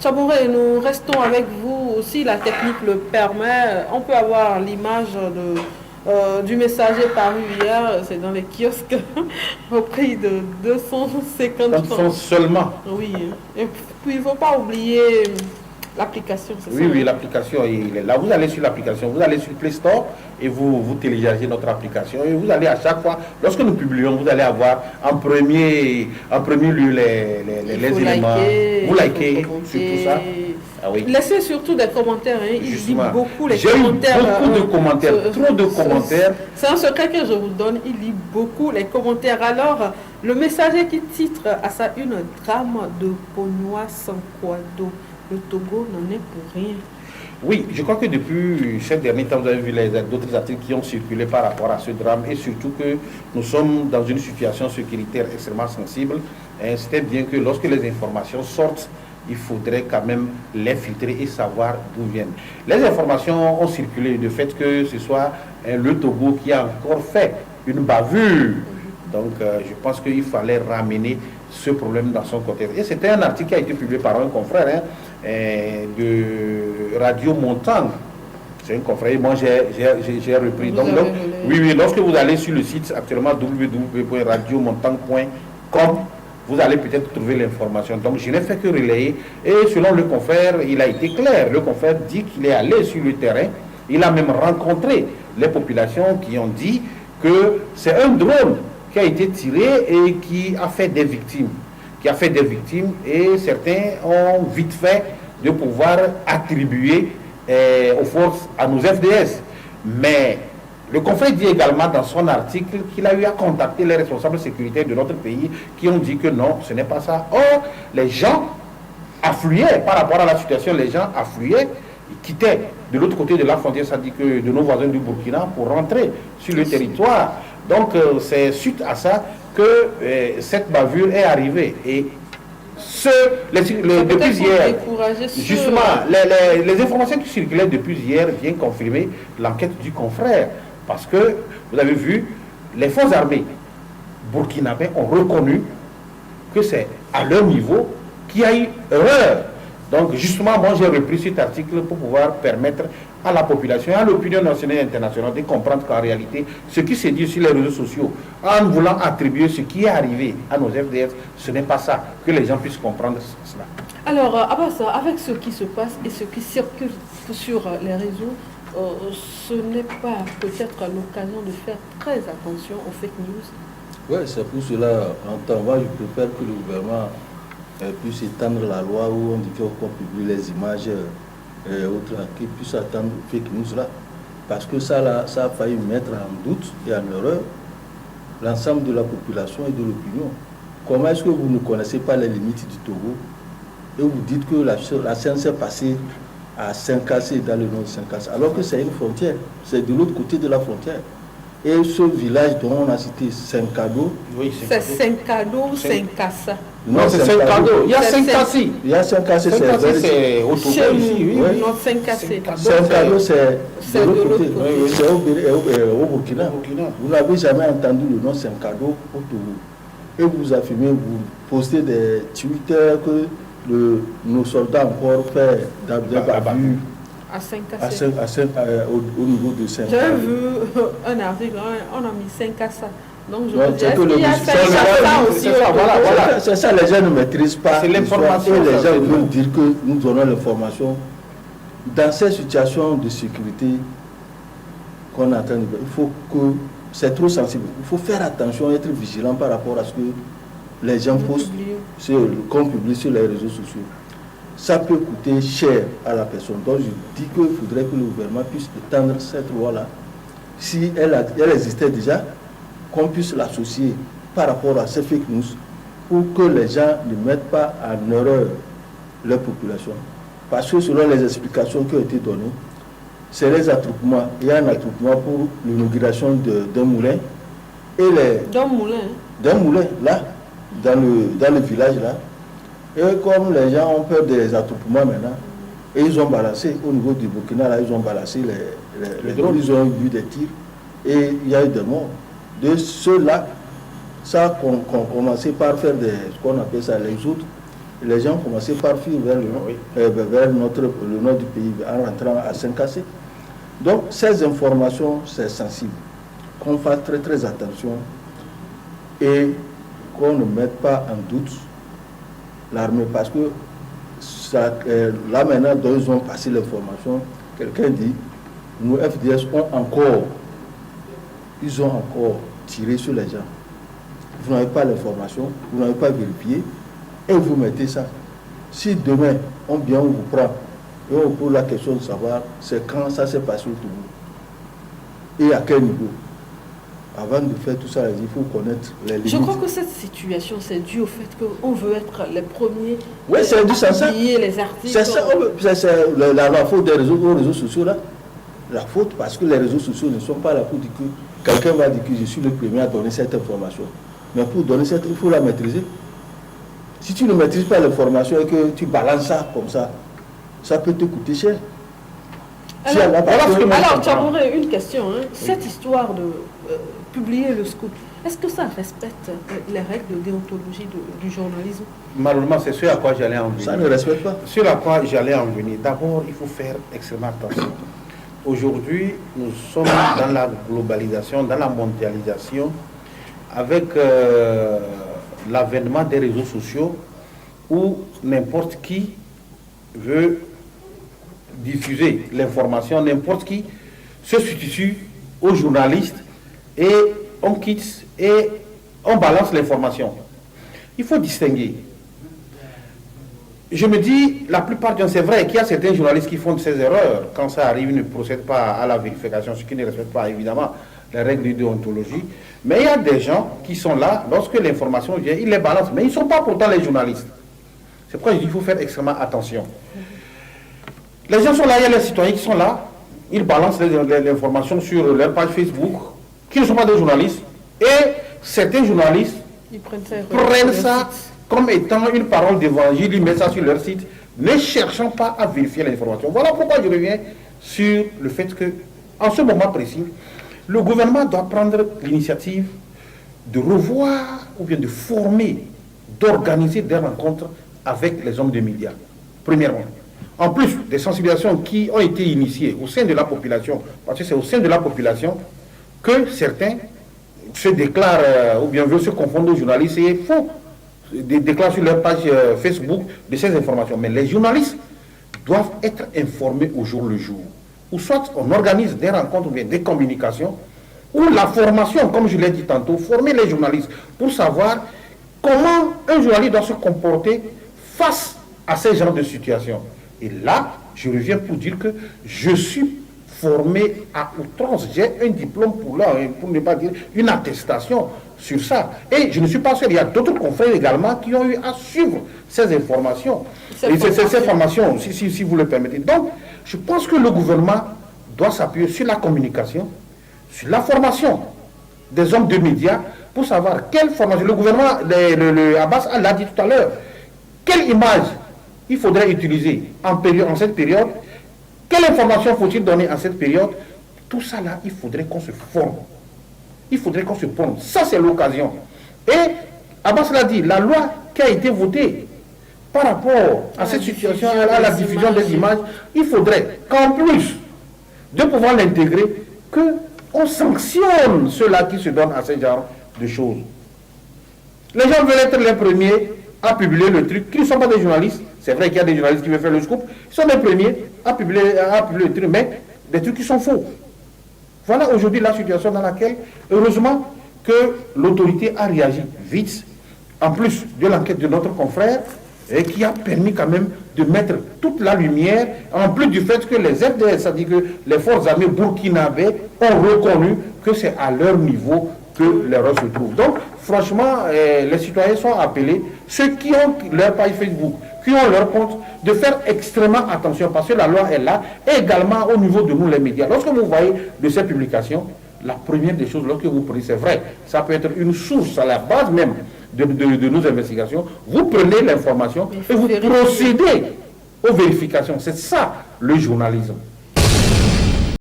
Chabouré, nous restons avec vous. Si la technique le permet, on peut avoir l'image du messager paru hier. C'est dans les kiosques au prix de 250 francs seulement. Oui. Et puis, il ne faut pas oublier l'application. Oui, oui, l'application, il est là. Vous allez sur l'application, vous allez sur Play Store et vous téléchargez notre application. Et vous allez à chaque fois, lorsque nous publions, vous allez avoir en premier lieu les éléments. Vous likez sur tout ça. Ah oui. Laissez surtout des commentaires. Hein. Il lit beaucoup les commentaires. Beaucoup de commentaires, trop de commentaires. C'est un secret que je vous donne. Il lit beaucoup les commentaires. Alors, le messager qui titre à sa une drame de Pognois sans Kouado. Le Togo n'en est pour rien. Oui, je crois que depuis ces derniers temps, vous avez vu d'autres articles qui ont circulé par rapport à ce drame et surtout que nous sommes dans une situation sécuritaire extrêmement sensible. C'était bien que lorsque les informations sortent, il faudrait quand même les filtrer et savoir d'où viennent. Les informations ont circulé de fait que ce soit le Togo qui a encore fait une bavure. Donc je pense qu'il fallait ramener ce problème dans son contexte. Et c'était un article qui a été publié par un confrère de Radio Montagne. C'est un confrère, moi j'ai repris. Donc, oui, lorsque vous allez sur le site actuellement www.radiomontagne.com, vous allez peut-être trouver l'information. Donc je n'ai fait que relayer. Et selon le confrère, il a été clair. Le confrère dit qu'il est allé sur le terrain. Il a même rencontré les populations qui ont dit que c'est un drone qui a été tiré et qui a fait des victimes. Et certains ont vite fait de pouvoir attribuer aux forces, à nos FDS. Mais le confrère dit également dans son article qu'il a eu à contacter les responsables sécuritaires de notre pays qui ont dit que non, ce n'est pas ça. Or, les gens affluaient par rapport à la situation, ils quittaient de l'autre côté de la frontière, ça dit que de nos voisins du Burkina, pour rentrer sur le territoire. Donc, c'est suite à ça que cette bavure est arrivée. Et depuis hier, justement, les informations qui circulaient depuis hier viennent confirmer l'enquête du confrère. Parce que, vous avez vu, les forces armées burkinabés ont reconnu que c'est à leur niveau qu'il y a eu erreur. Donc, justement, moi, j'ai repris cet article pour pouvoir permettre à la population, à l'opinion nationale et internationale de comprendre qu'en réalité, ce qui se dit sur les réseaux sociaux, en voulant attribuer ce qui est arrivé à nos FDS, ce n'est pas ça, que les gens puissent comprendre cela. Alors, Abbas, avec ce qui se passe et ce qui circule sur les réseaux, ce n'est pas peut-être l'occasion de faire très attention aux fake news? Oui, c'est pour cela, en temps, moi, je préfère que le gouvernement puisse étendre la loi où on dit qu'on publie les images et autres, qui puisse attendre fake news là. Parce que ça a failli mettre en doute et en erreur l'ensemble de la population et de l'opinion. Comment est-ce que vous ne connaissez pas les limites du Togo et vous dites que la scène s'est passée à Saint-Cassé, dans le nom de Saint-Cassé, alors que c'est une frontière, c'est de l'autre côté de la frontière. Et ce village dont on a cité Saint-Cado, c'est Saint-Cado ou Saint-Cassa? Non, c'est Saint-Cado. Il y a Saint-Cassé. Il y a Saint-Cassé, c'est au Togo ici. Non, Saint-Cassé. Saint-Cado, c'est de l'autre côté. C'est au Burkina. Vous n'avez jamais entendu le nom Saint-Cado au Togo. Et vous affirmez, vous postez des Twitter que nos soldats encore fait d'abus à Saint-Cassé. Au niveau de Saint-Cassé. J'ai vu un article, on a mis Saint-Cassé. Donc je me dis, il y a Saint-Cassé aussi. Voilà. C'est ça, les gens ne maîtrisent pas. C'est l'information. Et les gens veulent dire que nous donnons l'information. Dans ces situations de sécurité qu'on est en train de voir, il faut que c'est trop sensible. Il faut faire attention, être vigilant par rapport à ce que les gens postent, qu'on publie sur les réseaux sociaux. Ça peut coûter cher à la personne. Donc je dis qu'il faudrait que le gouvernement puisse étendre cette loi-là. Si elle existait déjà, qu'on puisse l'associer par rapport à ces fake news pour que les gens ne mettent pas en erreur leur population. Parce que selon les explications qui ont été données, c'est les attroupements. Il y a un attroupement pour l'inauguration d'un moulin. D'un moulin, là, dans le village là. Et comme les gens ont peur des attroupements maintenant, et ils ont balancé, au niveau du Burkina, là, ils ont balancé les drones, ils ont eu des tirs, et il y a eu des morts. De ceux-là, ça a commencé par faire ce qu'on appelle ça les autres, Les gens ont commencé par fuir vers le nord, vers le nord du pays en rentrant à Saint-Cassé. Donc, ces informations, c'est sensible. Qu'on fasse très très attention et qu'on ne mette pas en doute l'armée. Parce que ça, là maintenant, dont ils ont passé l'information, quelqu'un dit, nous FDS ils ont encore tiré sur les gens. Vous n'avez pas l'information, vous n'avez pas vérifié, et vous mettez ça. Si demain, on vous prend, et on pose la question de savoir, c'est quand ça s'est passé au Togo, et à quel niveau. Avant de faire tout ça, il faut connaître les limites. Je crois que cette situation, c'est dû au fait qu'on veut être les premiers à publier les articles. C'est ça, c'est la faute des réseaux sociaux là. La faute, parce que les réseaux sociaux ne sont pas là pour dire que quelqu'un va dire que je suis le premier à donner cette information. Mais pour donner cette, il faut la maîtriser. Si tu ne maîtrises pas l'information et que tu balances ça comme ça peut te coûter cher. Alors, Tchabouré, une question. Hein. Cette histoire de publier le scoop, est-ce que ça respecte les règles de déontologie du journalisme? Malheureusement, c'est ce à quoi j'allais en venir. Ça ne respecte pas. Sur à quoi j'allais en venir. D'abord, il faut faire extrêmement attention. Aujourd'hui, nous sommes dans la globalisation, dans la mondialisation, avec l'avènement des réseaux sociaux où n'importe qui veut diffuser l'information, n'importe qui se substitue aux journalistes et on quitte et on balance l'information. Il faut distinguer. Je me dis, la plupart du temps, c'est vrai qu'il y a certains journalistes qui font de ces erreurs. Quand ça arrive, ils ne procèdent pas à la vérification, ce qui ne respecte pas évidemment les règles de déontologie. Mais il y a des gens qui sont là, lorsque l'information vient, ils les balancent. Mais ils ne sont pas pourtant les journalistes. C'est pourquoi je dis qu'il faut faire extrêmement attention. Les gens sont là, il y a les citoyens qui sont là, ils balancent l'information sur leur page Facebook, qui ne sont pas des journalistes. Et certains journalistes prennent ça comme étant une parole d'évangile, ils mettent ça sur leur site, ne cherchant pas à vérifier l'information. Voilà pourquoi je reviens sur le fait que, en ce moment précis, le gouvernement doit prendre l'initiative de revoir ou bien de former, d'organiser des rencontres avec les hommes des médias. Premièrement. En plus des sensibilisations qui ont été initiées au sein de la population, parce que c'est au sein de la population que certains se déclarent ou bien veulent se confondre aux journalistes et font des déclarations sur leur page Facebook de ces informations. Mais les journalistes doivent être informés au jour le jour. Ou soit on organise des rencontres ou bien des communications, ou la formation, comme je l'ai dit tantôt, former les journalistes pour savoir comment un journaliste doit se comporter face à ces genres de situations. Et là, je reviens pour dire que je suis formé à outrance. J'ai un diplôme pour ne pas dire une attestation sur ça. Et je ne suis pas seul, il y a d'autres confrères également qui ont eu à suivre ces informations. Ces formations, si vous le permettez. Donc, je pense que le gouvernement doit s'appuyer sur la communication, sur la formation des hommes de médias pour savoir quelle formation. Le gouvernement, Abbas l'a dit tout à l'heure, quelle image il faudrait utiliser en cette période, quelle information faut-il donner en cette période. Tout ça là, il faudrait qu'on se forme. Il faudrait qu'on se forme. Ça, c'est l'occasion. Et Abbas l'a dit, la loi qui a été votée par rapport à cette situation, à la diffusion des images, il faudrait qu'en plus de pouvoir l'intégrer, qu'on sanctionne ceux-là qui se donnent à ce genre de choses. Les gens veulent être les premiers à publier le truc, qui ne sont pas des journalistes. C'est vrai qu'il y a des journalistes qui veulent faire le scoop. Ils sont les premiers à publier le truc, mais des trucs qui sont faux. Voilà aujourd'hui la situation dans laquelle, heureusement, que l'autorité a réagi vite, en plus de l'enquête de notre confrère, et qui a permis quand même de mettre toute la lumière, en plus du fait que les FDS, c'est-à-dire que les forces armées burkinabées ont reconnu que c'est à leur niveau que l'erreur se trouve. Donc, franchement, les citoyens sont appelés, ceux qui ont leur page Facebook, qui ont leur compte, de faire extrêmement attention, parce que la loi est là, et également au niveau de nous, les médias. Lorsque vous voyez de ces publications, la première des choses, lorsque vous prenez, c'est vrai, ça peut être une source à la base même de nos investigations, vous prenez l'information et vous procédez aux vérifications. C'est ça le journalisme.